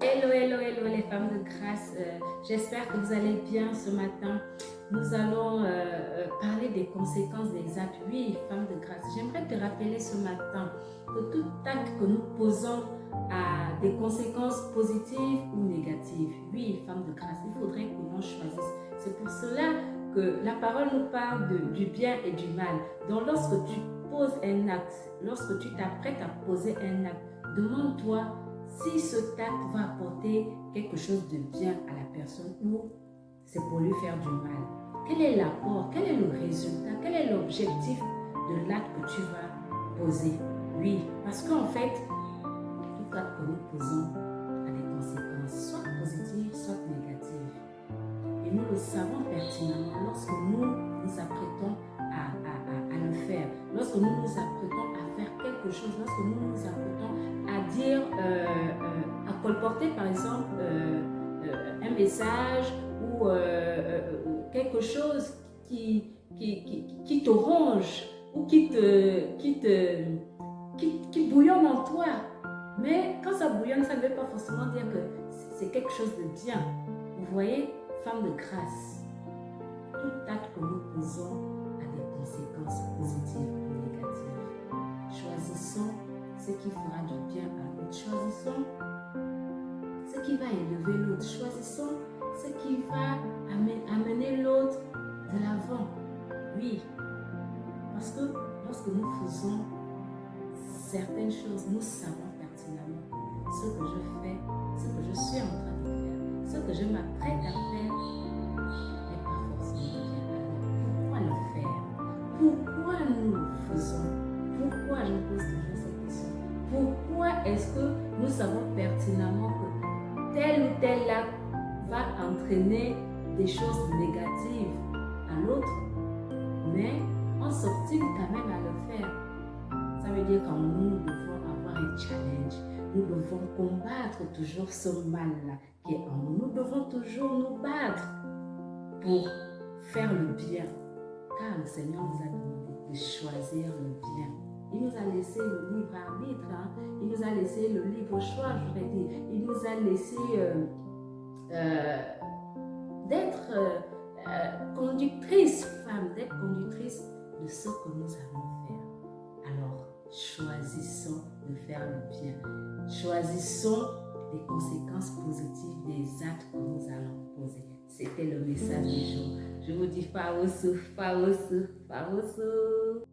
Hello, hello, hello les femmes de grâce. J'espère que vous allez bien ce matin. Nous allons parler des conséquences des actes. Oui, femmes de grâce. J'aimerais te rappeler ce matin que tout acte que nous posons a des conséquences positives ou négatives. Oui, femmes de grâce, il faudrait que l'on choisisse. C'est pour cela que la parole nous parle du bien et du mal. Donc lorsque tu poses un acte, lorsque tu t'apprêtes à poser un acte, demande-toi si ce acte va apporter quelque chose de bien à la personne ou c'est pour lui faire du mal. Quel est l'apport, quel est le résultat, quel est l'objectif de l'acte que tu vas poser? Oui, parce qu'en fait, tout acte que nous posons a des conséquences, soit positives, soit négatives. Et nous le savons pertinemment lorsque nous nous apprêtons à le faire, lorsque nous nous apprêtons à faire quelque chose, lorsque nous nous apprêtons à dire, à colporter par exemple un message ou quelque chose qui te ronge ou qui bouillonne en toi. Mais quand ça bouillonne, ça ne veut pas forcément dire que c'est quelque chose de bien. Vous voyez, femme de grâce, tout acte que nous posons a des conséquences positives ou négatives. Choisissons ce qui fera du bien à l'autre. Choisissons ce qui va élever l'autre. Choisissons ce qui va amener l'autre de l'avant. Oui, parce que lorsque nous faisons certaines choses, nous savons pertinemment ce que je fais, ce que je suis en train de faire, ce que je m'apprête à faire n'est pas forcément bien. Alors, pourquoi le faire? Pourquoi nous le faisons? Pourquoi je pose toujours cette question? Pourquoi est-ce que nous savons pertinemment que tel ou tel acte va entraîner des choses négatives à l'autre, mais on s'obstine quand même à le faire? Ça veut dire qu'en nous devons avoir un challenge. Nous devons combattre toujours ce mal-là qui est en nous. Nous devons toujours nous battre pour faire le bien. Car le Seigneur nous a demandé de choisir le bien. Il nous a laissé le libre arbitre. Il nous a laissé le libre choix, je voudrais dire. Il nous a laissé d'être conductrice, femme, d'être conductrice de ce que nous allons faire. Alors, choisissons de faire le bien. Choisissons les conséquences positives des actes que nous allons poser. C'était le message du jour. Je vous dis Faoussou, Faoussou, Faoussou.